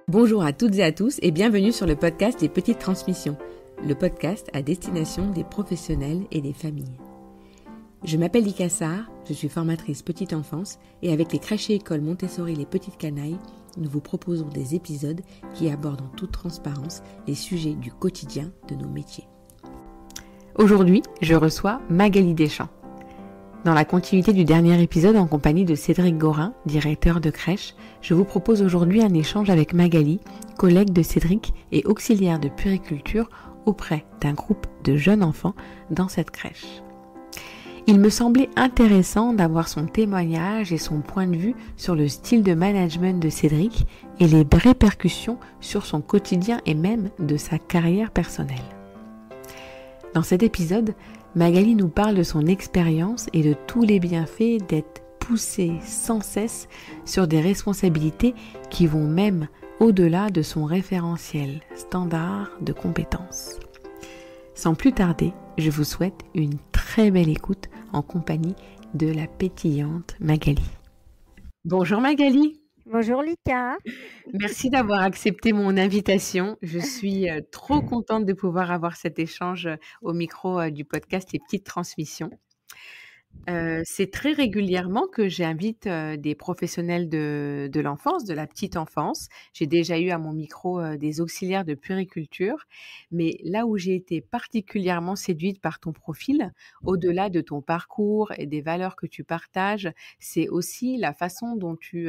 Bonjour à toutes et à tous et bienvenue sur le podcast des Petites Transmissions, le podcast à destination des professionnels et des familles. Je m'appelle Lika Sarr, je suis formatrice petite enfance et avec les crèches et écoles Montessori Les Petites Canailles, nous vous proposons des épisodes qui abordent en toute transparence les sujets du quotidien de nos métiers. Aujourd'hui, je reçois Magali Deschamps. Dans la continuité du dernier épisode en compagnie de Cédric Gorin, directeur de crèche, je vous propose aujourd'hui un échange avec Magali, collègue de Cédric et auxiliaire de puériculture auprès d'un groupe de jeunes enfants dans cette crèche. Il me semblait intéressant d'avoir son témoignage et son point de vue sur le style de management de Cédric et les répercussions sur son quotidien et même de sa carrière personnelle. Dans cet épisode, Magali nous parle de son expérience et de tous les bienfaits d'être poussée sans cesse sur des responsabilités qui vont même au-delà de son référentiel standard de compétences. Sans plus tarder, je vous souhaite une très belle écoute en compagnie de la pétillante Magali. Bonjour Magali. Bonjour Lika. Merci d'avoir accepté mon invitation. Je suis trop contente de pouvoir avoir cet échange au micro du podcast Les Petites Transmissions. C'est très régulièrement que j'invite des professionnels de l'enfance, de la petite enfance. J'ai déjà eu à mon micro des auxiliaires de puériculture, mais là où j'ai été particulièrement séduite par ton profil, au-delà de ton parcours et des valeurs que tu partages, c'est aussi la façon dont tu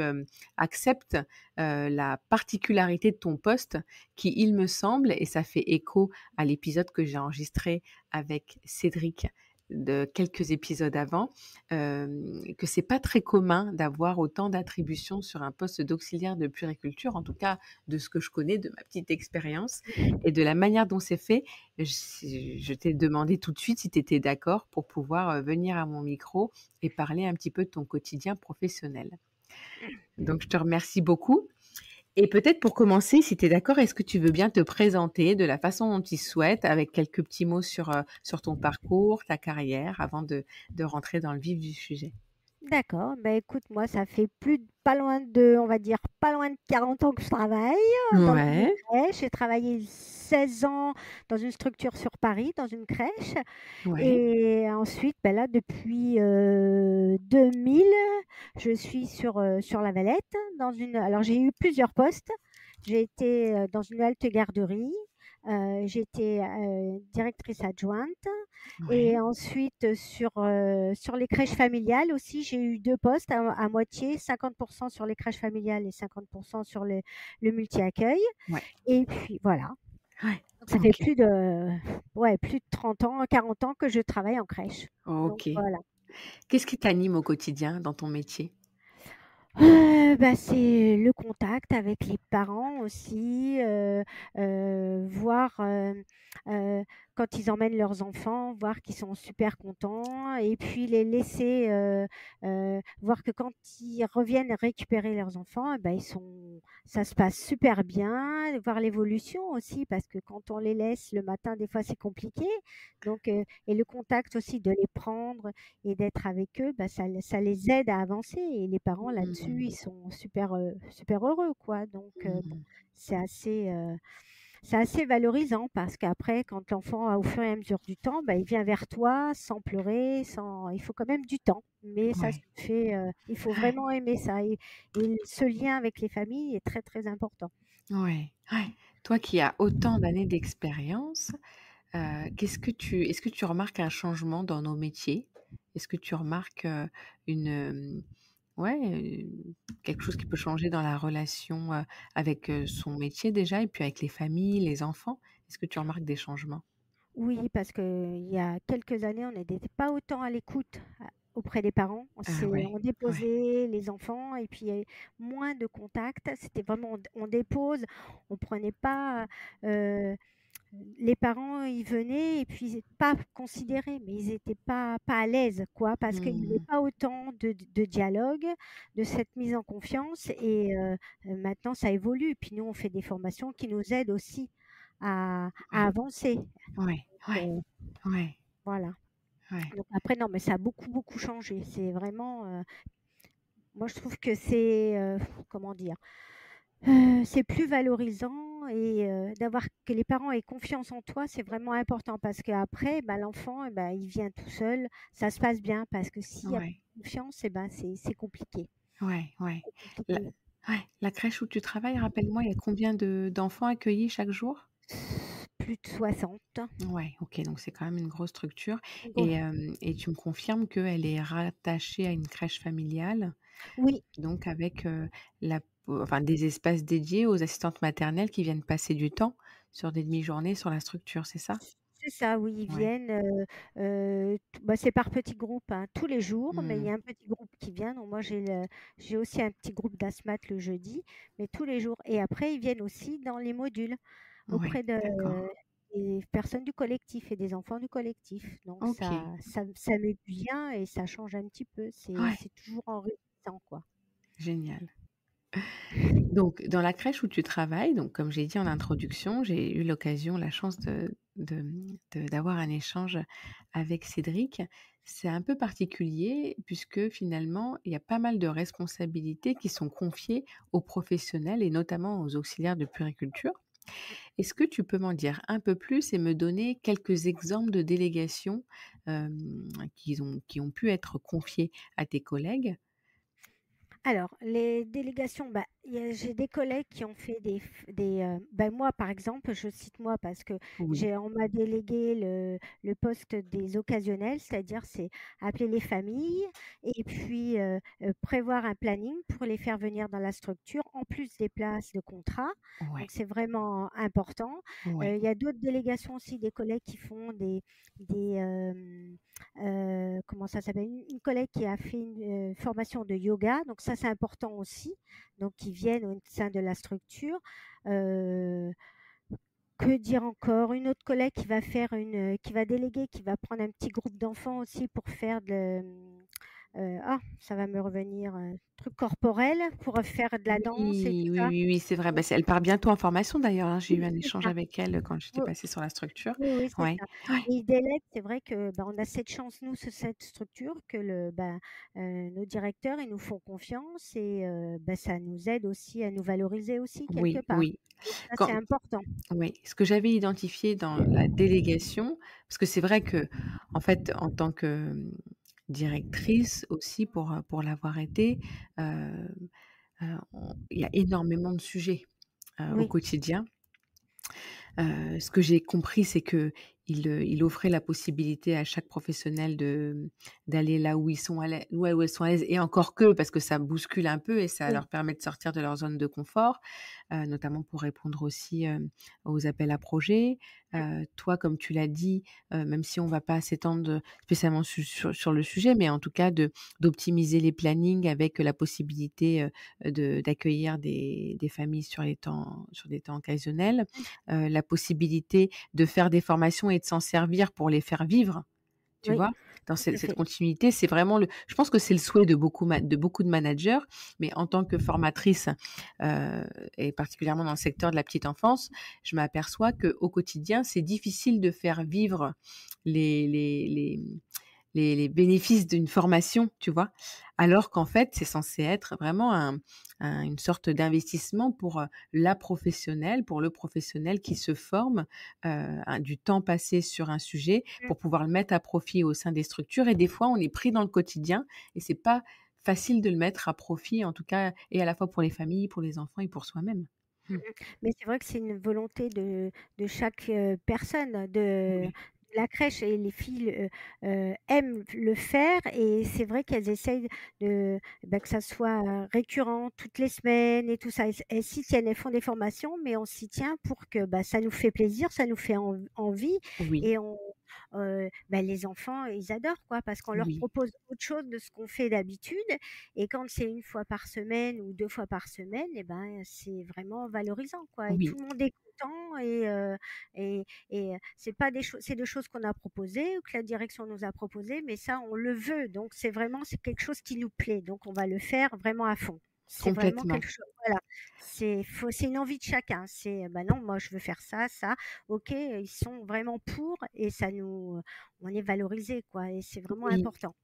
acceptes la particularité de ton poste qui, il me semble, et ça fait écho à l'épisode que j'ai enregistré avec Cédric, de quelques épisodes avant, que c'est pas très commun d'avoir autant d'attributions sur un poste d'auxiliaire de puériculture, en tout cas de ce que je connais, de ma petite expérience et de la manière dont c'est fait. Je t'ai demandé tout de suite si tu étais d'accord pour pouvoir venir à mon micro et parler un petit peu de ton quotidien professionnel. Donc je te remercie beaucoup. Et peut-être pour commencer, si tu es d'accord, est-ce que tu veux bien te présenter de la façon dont tu souhaites, avec quelques petits mots sur ton parcours, ta carrière, avant de rentrer dans le vif du sujet? D'accord. Écoute, moi, ça fait on va dire, pas loin de 40 ans que je travaille dans une Ouais, crèche. J'ai travaillé 16 ans dans une structure sur Paris, dans une crèche. ouais, Et ensuite, là, depuis 2000, je suis sur La Valette. Alors, j'ai eu plusieurs postes. J'ai été dans une halte garderie. J'ai été directrice adjointe. Et ouais. ensuite, sur les crèches familiales aussi, j'ai eu deux postes à moitié, 50% sur les crèches familiales et 50% sur le multi-accueil. Ouais, Et puis voilà. ouais, Donc, ça fait ok, plus de 30 ans, 40 ans que je travaille en crèche. Donc ok. voilà. Qu'est-ce qui t'anime au quotidien dans ton métier? C'est le contact avec les parents aussi, voir, heu, quand ils emmènent leurs enfants, voir qu'ils sont super contents et puis les laisser, voir que quand ils reviennent récupérer leurs enfants ça se passe super bien, voir l'évolution aussi parce que quand on les laisse le matin, des fois, c'est compliqué donc et le contact aussi de les prendre et d'être avec eux, ça les aide à avancer et les parents là-dessus, Mhm, ils sont super heureux, quoi. Donc bon, mhm. c'est assez, heu, c'est assez valorisant parce qu'après quand l'enfant, au fur et à mesure du temps, il vient vers toi sans pleurer, sans il faut quand même du temps, mais ça se Ouais, fait, il faut ouais, vraiment aimer ça et ce lien avec les familles est très, très important. ouais, ouais. Toi qui as autant d'années d'expérience, est-ce que tu remarques un changement dans nos métiers? Est-ce que tu remarques, une, ouais, quelque chose qui peut changer dans la relation, avec, son métier déjà et puis avec les familles, les enfants? Est-ce que tu remarques des changements? Oui, parce qu'il y a quelques années, on n'était pas autant à l'écoute auprès des parents. Ah ouais, On ouais. déposait les enfants et puis il y avait moins de contact. C'était vraiment, on dépose, on prenait pas. euh, les parents, ils venaient et puis ils n'étaient pas considérés, mais ils n'étaient pas à l'aise, quoi, parce qu'il n'y avait Mmh. pas autant de dialogue, de cette mise en confiance. Et maintenant, ça évolue. Puis nous, on fait des formations qui nous aident aussi à Ouais, avancer. ouais, ouais, Heu, ouais, voilà. ouais. Donc après non, mais ça a beaucoup, beaucoup changé. C'est vraiment, moi je trouve que comment dire? C'est plus valorisant et d'avoir que les parents aient confiance en toi, c'est vraiment important parce qu'après, bah, l'enfant, il vient tout seul, ça se passe bien parce que s'il y a pas Ouais, de confiance, c'est compliqué, ouais, ouais. c'est La compliqué. ouais, la crèche où tu travailles, rappelle-moi, il y a combien de d'enfants accueillis chaque jour? Plus de 60. Ouais, OK, donc c'est quand même une grosse structure Gros et tu me confirmes qu'elle est rattachée à une crèche familiale, oui, donc avec, la enfin des espaces dédiés aux assistantes maternelles qui viennent passer du temps sur des demi-journées sur la structure, c'est ça? c'est ça, oui, ils Ouais. viennent, t bah, c'est par petits groupes, hein, tous les jours, mais il y Mmh. a un petit groupe qui vient. Donc moi, j'ai aussi un petit groupe d'asthmates le jeudi, mais tous les jours et après ils viennent aussi dans les modules Ouais, auprès d'accord. des personnes du collectif et des enfants du collectif. Donc OK. ça met du lien et ça change un petit peu. Ouais, C'est toujours enrichissant, quoi. génial. Donc, dans la crèche où tu travailles, donc comme j'ai dit en introduction, j'ai eu l'occasion, la chance d'avoir un échange avec Cédric. C'est un peu particulier puisque finalement, il y a pas mal de responsabilités qui sont confiées aux professionnels et notamment aux auxiliaires de puériculture. Est-ce que tu peux m'en dire un peu plus et me donner quelques exemples de délégations, qui ont pu être confiées à tes collègues? Alors, les délégations, j'ai des collègues qui ont fait moi, par exemple, je cite moi parce que Oui, on m'a délégué le poste des occasionnels, c'est-à-dire c'est appeler les familles et puis prévoir un planning pour les faire venir dans la structure, en plus des places de contrat. ouais, Donc, c'est vraiment important. ouais, Il y a d'autres délégations aussi, des collègues qui font des comment ça s'appelle? Une collègue qui a fait une formation de yoga, donc ça, c'est important aussi, donc qui viennent au sein de la structure. Heu, que dire encore? Une autre collègue qui va déléguer, qui va prendre un petit groupe d'enfants aussi pour faire ça va me revenir, truc corporel, pour faire de la oui, danse et tout oui, ça. oui, oui, c'est vrai. Bah, c'est elle part bientôt en formation d'ailleurs, hein. J'ai eu Oui, un c'est échange ça. avec elle, quand j'étais Oui. passée sur la structure. Oui, oui, c'est Ouais, ça ouais, et ils délèguent, c'est vrai que, on a cette chance nous sur cette structure que nos directeurs, ils nous font confiance et ça nous aide aussi à nous valoriser aussi quelque oui, part. oui. Donc ça, c'est Quand important. Oui, ce que j'avais identifié dans la délégation, parce que c'est vrai que, en fait, en tant que, directrice aussi pour l'avoir été, heu il y a énormément de sujets, au Oui, quotidien. Ce que j'ai compris, c'est qu'il offrait la possibilité à chaque professionnel d'aller là où ils sont à l'aise ouais, où elles sont à l'aise et encore que, parce que ça bouscule un peu et ça oui, leur permet de sortir de leur zone de confort, notamment pour répondre aussi, aux appels à projets. Toi, comme tu l'as dit, même si on va pas s'étendre spécialement sur le sujet, mais en tout cas d'optimiser les plannings avec la possibilité, d'accueillir des familles sur des temps occasionnels, mmh, la possibilité de faire des formations et de s'en servir pour les faire vivre, tu oui, vois? Dans tout à cette fait. continuité, c'est vraiment le je pense que c'est le souhait de beaucoup de managers, mais en tant que formatrice, heu et particulièrement dans le secteur de la petite enfance, je m'aperçois qu'au quotidien, c'est difficile de faire vivre les les les, les bénéfices d'une formation, tu vois? Alors qu'en fait, c'est censé être vraiment une sorte d'investissement pour, la professionnelle, pour le professionnel qui se forme, du temps passé sur un sujet Mmh, pour pouvoir le mettre à profit au sein des structures et des fois, on est pris dans le quotidien et c'est pas facile de le mettre à profit, en tout cas et à la fois pour les familles, pour les enfants et pour soi-même. Mmh. mais c'est vrai que c'est une volonté de chaque, personne de Oui, la crèche et les filles, aiment le faire et c'est vrai qu'elles essayent que ça soit, récurrent toutes les semaines et tout ça. Elles s'y tiennent, elles font des formations, mais on s'y tient pour que, ça nous fait plaisir, ça nous fait envie oui, et les enfants, ils adorent quoi, parce qu'on leur oui, propose autre chose de ce qu'on fait d'habitude et quand c'est une fois par semaine ou 2 fois par semaine c'est vraiment valorisant quoi et oui, tout le monde est content et c'est pas c'est des choses qu'on a proposées ou que la direction nous a proposées, mais ça, on le veut. Donc c'est quelque chose qui nous plaît, donc on va le faire vraiment à fond. C'est vraiment complètement. quelque chose voilà, c'est une envie de chacun. Non, moi je veux faire ça, ça. OK, ils sont vraiment pour et on est valorisé quoi et c'est vraiment Oui. important.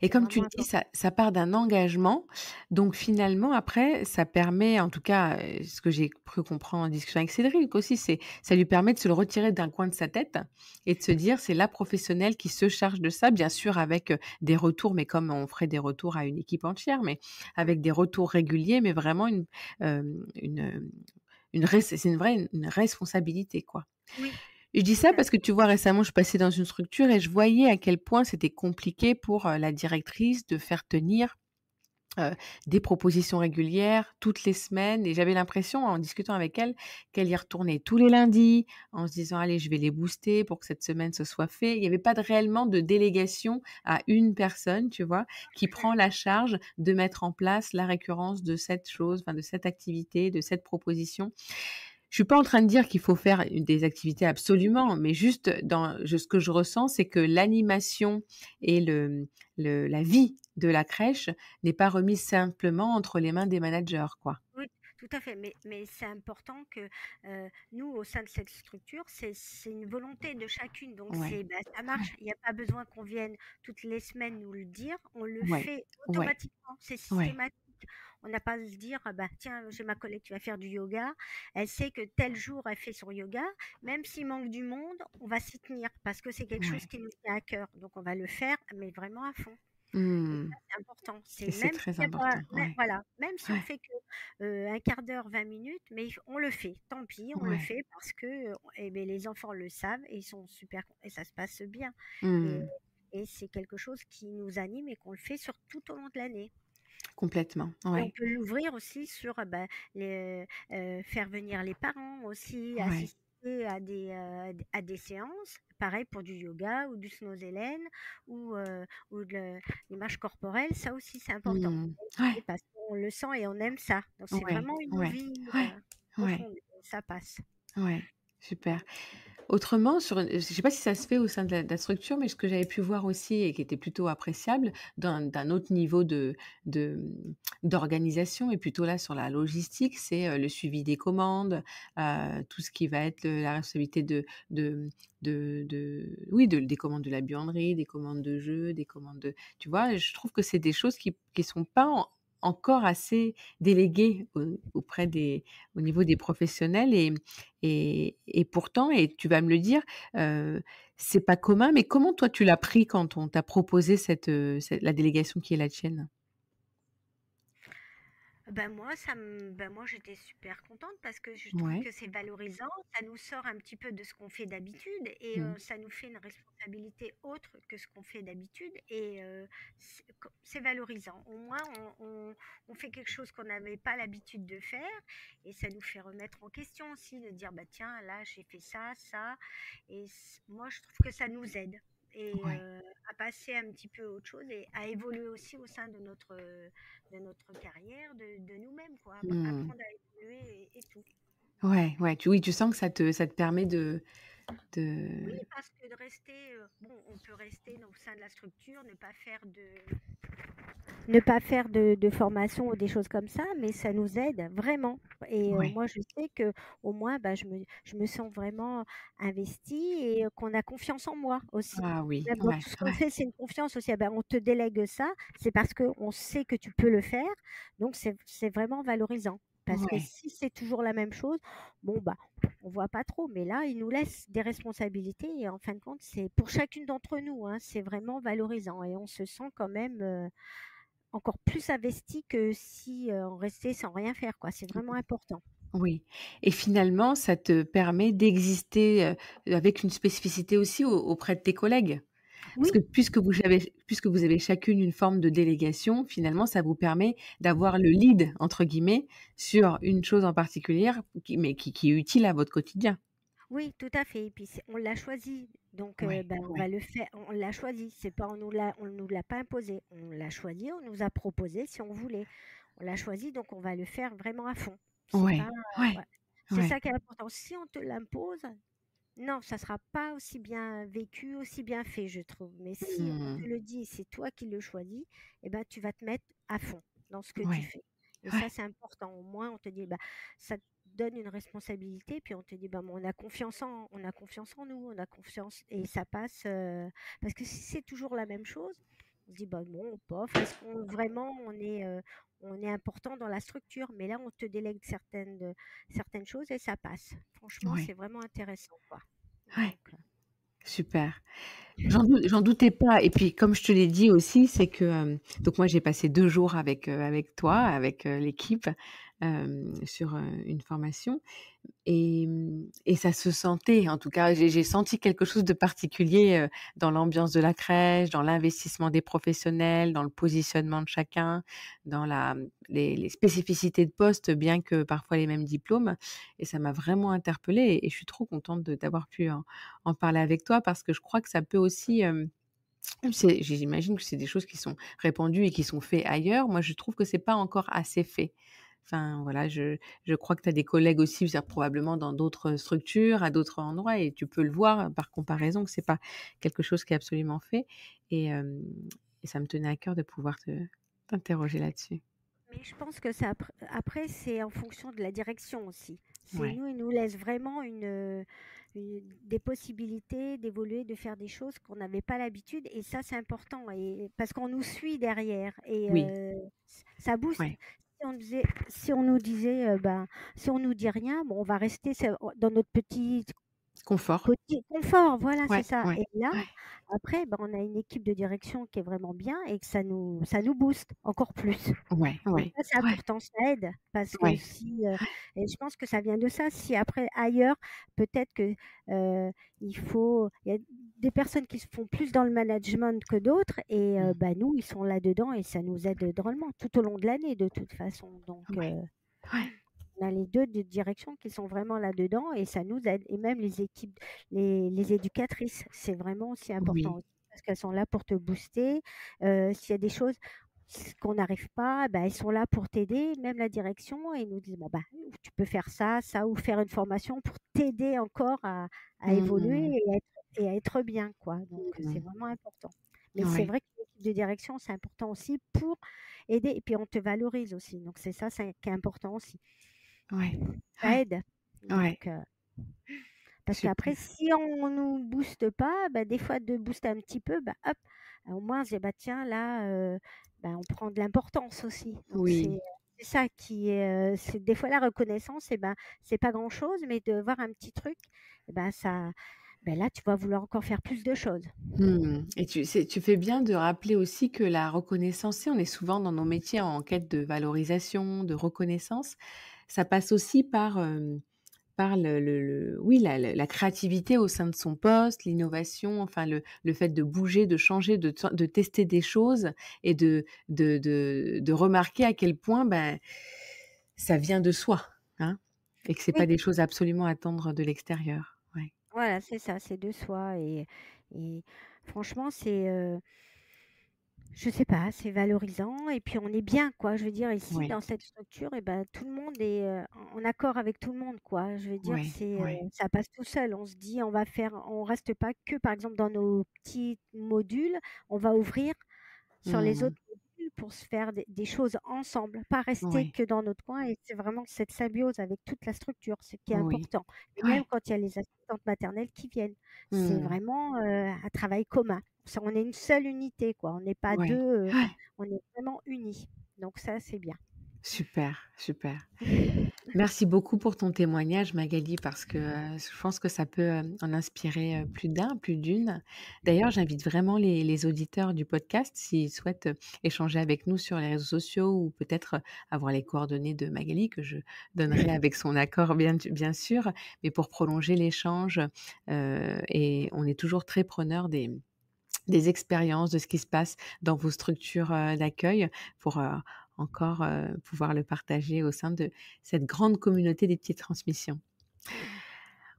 Et C'est comme tu vraiment le dis, important. ça part d'un engagement, donc finalement après ça permet en tout cas, ce que j'ai cru comprendre en discussion avec Cédric aussi, c'est ça lui permet de se le retirer d'un coin de sa tête et de se dire: «C'est la professionnelle qui se charge de ça», bien sûr avec, des retours, mais comme on ferait des retours à une équipe entière, mais Oui, avec des retours réguliers, mais vraiment une res c'est une responsabilité, quoi. oui, Je dis tout ça à parce que fait. tu vois, récemment, je passais dans une structure et je voyais à quel point c'était compliqué pour, la directrice de faire tenir, heu, des propositions régulières toutes les semaines et j'avais l'impression, en discutant avec elle, qu'elle y retournait tous les lundis en se disant: «Allez, je vais les booster pour que cette semaine ce soit fait». Il y avait pas de réellement de délégation à une personne, tu vois? Qui prend Mmh. la charge de mettre en place la récurrence de cette chose, enfin de cette activité, de cette proposition. Je suis pas en train de dire qu'il faut faire des activités absolument, mais juste ce que je ressens, c'est que l'animation et la vie de la crèche n'est pas remise simplement entre les mains des managers, quoi. Oui, tout à fait, mais c'est important que, nous, au sein de cette structure, c'est une volonté de chacune, donc Ouais, ça marche. ouais, Il n'y a pas besoin qu'on vienne toutes les semaines nous le dire, on le ouais, fait ouais, automatiquement, c'est ouais, systématique. On n'a pas à se dire: «Ah bah, tiens, j'ai ma collègue qui va faire du yoga, elle sait que tel jour elle fait son yoga, même s'il manque du monde, on va s'y tenir parce que c'est quelque chose ouais. qui nous tient à cœur, donc on va le faire, mais vraiment à fond». Et Mmh ça, c'est important. et C'est c'est même très s'il y a pas important, mê ouais, voilà, même si on ouais, fait que, 1/4 d'heure, 20 minutes, mais on le fait. Tant pis, on le ouais. fait parce que, les enfants le savent et ils sont super con et ça se passe bien et Mmh. c'est quelque chose qui nous anime et qu'on le fait sur tout au long de l'année. Complètement, Et on ouais, peut l'ouvrir aussi sur, faire venir les parents aussi, ouais. assister à des séances. Pareil pour du yoga ou du Snozellen ou les marches corporelles, ça aussi c'est important. Mmh. Ouais, Et parce qu'on le sent et on aime ça. Donc c'est ouais, vraiment une ouais, envie, ouais, ouais, profonde et ça passe. ouais. Super. Mmh. Autrement, je sais pas si ça se fait au sein de la structure, mais ce que j'avais pu voir aussi et qui était plutôt appréciable d'un autre niveau de, d'organisation et plutôt là sur la logistique, c'est, le suivi des commandes, tout ce qui va être, la responsabilité de oui, des commandes de la buanderie, des commandes de jeux, des commandes de tu vois? Je trouve que c'est des choses qui sont pas encore assez déléguées auprès des au niveau des professionnels et pourtant et tu vas me le dire, heu, c'est pas commun, mais comment toi tu l'as pris quand on t'a proposé la délégation qui est la tienne? Moi j'étais super contente parce que je trouve Ouais. que c'est valorisant, ça nous sort un petit peu de ce qu'on fait d'habitude et Mmh. ça nous fait une responsabilité autre que ce qu'on fait d'habitude et c'est valorisant. Au moins on fait quelque chose qu'on n'avait pas l'habitude de faire et ça nous fait remettre en question aussi, de dire: «Bah tiens, là j'ai fait ça, ça» et moi je trouve que ça nous aide et Ouais. à passer un petit peu à autre chose et à évoluer aussi au sein de notre carrière, de nous-mêmes, quoi. Mmh. Apprendre à évoluer et tout. Ouais, ouais, tu sens que ça te permet de Oui, parce que de rester, bon, on peut rester au sein de la structure, ne pas faire de formation ou des choses comme ça, mais ça nous aide vraiment. Et ouais. moi, je sais que au moins, bah, je me sens vraiment investie et qu'on a confiance en moi aussi. Ah oui, Même dans ouais, tout ce qu'on ouais. fait, c'est une confiance aussi. Ah ben, on te délègue ça, c'est parce qu'on sait que tu peux le faire. Donc, c'est vraiment valorisant. Parce que Ouais. si c'est toujours la même chose, bon, bah, on voit pas trop. Mais là, ils nous laissent des responsabilités et en fin de compte, c'est pour chacune d'entre nous, hein, c'est vraiment valorisant et on se sent quand même, encore plus investi que si, on restait sans rien faire, quoi. C'est vraiment important. Oui et finalement, ça te permet d'exister, avec une spécificité aussi auprès de tes collègues? Parce que Oui, puisque vous avez chacune une forme de délégation, finalement, ça vous permet d'avoir le «lead» entre guillemets sur une chose en particulière qui est utile à votre quotidien. oui, tout à fait et puis on l'a choisi donc Ouais, on va ouais, le faire on l'a choisi. C'est pas on nous l'a pas imposé. On l'a choisi, on nous a proposé si on voulait. On l'a choisi donc on va le faire vraiment à fond. C'est pas ouais, ouais, ouais, c'est ouais. ça qui est important. Si on te l'impose, non, ça sera pas aussi bien vécu, aussi bien fait, je trouve. Mais si on Mmh. te le dit, c'est toi qui le choisis, et ben, tu vas te mettre à fond dans ce que tu Ouais, fais. Et ça, ouais, c'est important. Au moins, on te dit, bah, ça te donne une responsabilité, puis on te dit, bah, on a confiance en nous, on a confiance, et ça passe. Parce que si c'est toujours la même chose, On se dit: «Bah, non, bof, est-ce qu'on vraiment on est important dans la structure?» Mais là, on te délègue certaines choses et ça passe. Franchement, Ouais, c'est vraiment intéressant, quoi. ouais, Donc super. J'en doutais pas et puis comme je te l'ai dit aussi, c'est que, donc moi j'ai passé 2 jours avec toi, avec, l'équipe, sur, une formation et ça se sentait, en tout cas, j'ai senti quelque chose de particulier, dans l'ambiance de la crèche, dans l'investissement des professionnels, dans le positionnement de chacun, dans les spécificités de poste, bien que parfois les mêmes diplômes et ça m'a vraiment interpellée et je suis trop contente d'avoir pu en parler avec toi parce que je crois que ça peut aussi, j'imagine que c'est des choses qui sont répandues et qui sont faites ailleurs. Moi, je trouve que c'est pas encore assez fait. Enfin, voilà, je crois que tu as des collègues aussi, c'est-à-dire probablement dans d'autres structures, à d'autres endroits et tu peux le voir par comparaison que c'est pas quelque chose qui est absolument fait et hem et ça me tenait à cœur de pouvoir t'interroger là-dessus. mais je pense que ça après, c'est en fonction de la direction aussi. C'est Ouais. nous, ils nous laissent vraiment des possibilités d'évoluer, de faire des choses qu'on n'avait pas l'habitude et ça, c'est important et parce qu'on nous suit derrière et Oui. ça booste. Ouais. Si on nous disait, ben, si on nous dit rien, bon, on va rester dans notre petit Confort. côté confort, voilà, c'est Ouais, ça ouais, et là, ouais, après, ben, on a une équipe de direction qui est vraiment bien et que ça nous booste encore plus. ouais, Et ouais, ça, c'est ouais, important, ça aide parce que ouais. si, et je pense que ça vient de ça. Si après ailleurs, peut-être que, heu, il y a des personnes qui se font plus dans le management que d'autres et Mmh. bah, nous, ils sont là-dedans et ça nous aide drôlement tout au long de l'année de toute façon. Donc Ouais, ouais. on a les 2 de direction qui sont vraiment là-dedans et ça nous aide et même les équipes, les éducatrices, c'est vraiment aussi important Oui. aussi parce qu'elles sont là pour te booster. S'il y a des choses qu'on n'arrive pas, bah, elles sont là pour t'aider, même la direction et ils nous disent: «Bon, bah, tu peux faire ça, ça ou faire une formation pour t'aider encore à évoluer Mmh. et à être bien, quoi». Donc c'est Mmh. vraiment important. Mais c'est Ouais, vrai que l'équipe de direction, c'est important aussi pour aider et puis on te valorise aussi. Donc c'est ça, c'est qui est important aussi. ouais, Ça ouais, aide. ouais. Donc parce qu'après Super. si on nous booste pas, bah, des fois de booster un petit peu, bah, hop, au moins on se dit: «Bah, tiens là, bah, on prend de l'importance aussi». Donc Oui. c'est ça qui est, c'est des fois la reconnaissance et ben, c'est pas grand-chose, mais de voir un petit truc et ben ça là, tu vas vouloir encore faire plus de choses. Mmh et tu fais bien de rappeler aussi que la reconnaissance, tu sais, on est souvent dans nos métiers en quête de valorisation, de reconnaissance. Ça passe aussi par le oui, la créativité au sein de son poste, l'innovation, enfin le fait de bouger, de changer, de tester des choses et de remarquer à quel point, ben, ça vient de soi, hein et que c'est pas Oui, des choses absolument à attendre de l'extérieur. Ouais. voilà, c'est ça, c'est de soi et franchement je sais pas, c'est valorisant et puis on est bien quoi. Je veux dire ici Ouais, dans cette structure et ben, tout le monde est, en accord avec tout le monde quoi. Je veux dire ouais, ouais. ça passe tout seul. On se dit on reste pas que par exemple dans nos petits modules, on va ouvrir sur les Mmh. autres modules pour se faire des choses ensemble, pas rester Oui, que dans notre coin et c'est vraiment cette symbiose avec toute la structure, ce qui est oui. important et même Ouais. quand il y a les assistantes maternelles qui viennent, c'est Mmh. vraiment, un travail commun. On est une seule unité quoi, on n'est pas Ouais. 2, Ouais. on est vraiment unis donc ça, c'est bien. Super, super. Merci beaucoup pour ton témoignage Magali parce que, je pense que ça peut, en inspirer, plus d'un, plus d'une. D'ailleurs, j'invite vraiment les auditeurs du podcast s'ils souhaitent, échanger avec nous sur les réseaux sociaux ou peut-être, avoir les coordonnées de Magali que je donnerai avec son accord bien sûr, mais pour prolonger l'échange, et on est toujours très preneurs des expériences, de ce qui se passe dans vos structures, d'accueil pour, encore, pouvoir le partager au sein de cette grande communauté des petites transmissions.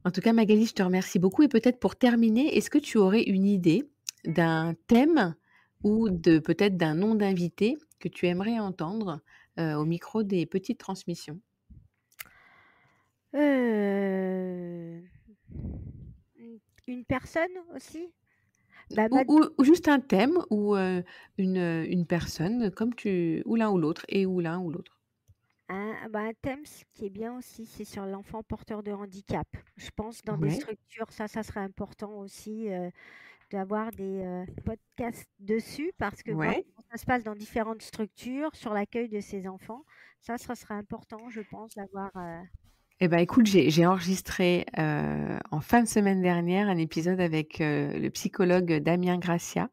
En tout cas, Magali, je te remercie beaucoup et peut-être pour terminer, est-ce que tu aurais une idée d'un thème ou de peut-être d'un nom d'invité que tu aimerais entendre, au micro des petites transmissions? Heu, une personne aussi? Bah, Ou ma ou ou juste un thème ou, une personne comme tu ou l'un ou l'autre et ou l'un ou l'autre. Un thème ce qui est bien aussi, c'est sur l'enfant porteur de handicap. Je pense dans des Ouais. structures, ça serait important aussi, d'avoir des podcasts dessus parce que voir Ouais. comment ça se passe dans différentes structures sur l'accueil de ces enfants. Ça sera important, je pense, d'avoir. Eh ben, écoute, j'ai enregistré en fin de semaine dernière un épisode avec le psychologue Damien Gracia,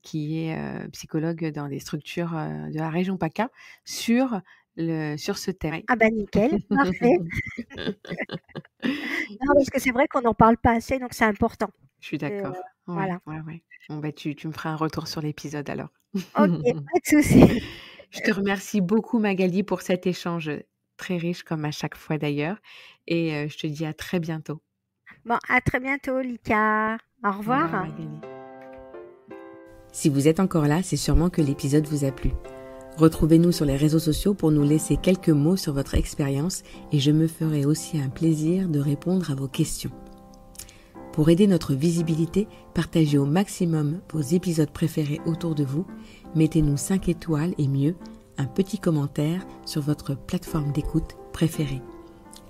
qui est psychologue dans des structures de la région PACA, sur ce thème. Ah bah nickel, parfait. Non, parce que c'est vrai qu'on n'en parle pas assez, donc c'est important. Je suis Que, d'accord. Ouais, voilà. ouais, ouais. Bon, bah, tu me feras un retour sur l'épisode alors. Ok, pas de souci. Je te remercie beaucoup, Magali, pour cet échange très riche, comme à chaque fois d'ailleurs. Et je te dis à très bientôt. Bon, à très bientôt, Lika. Au Au revoir, revoir. Magali. Si vous êtes encore là, c'est sûrement que l'épisode vous a plu. Retrouvez-nous sur les réseaux sociaux pour nous laisser quelques mots sur votre expérience et je me ferai aussi un plaisir de répondre à vos questions. Pour aider notre visibilité, partagez au maximum vos épisodes préférés autour de vous, mettez-nous 5 étoiles et mieux, un petit commentaire sur votre plateforme d'écoute préférée.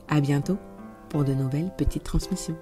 À bientôt pour de nouvelles petites transmissions.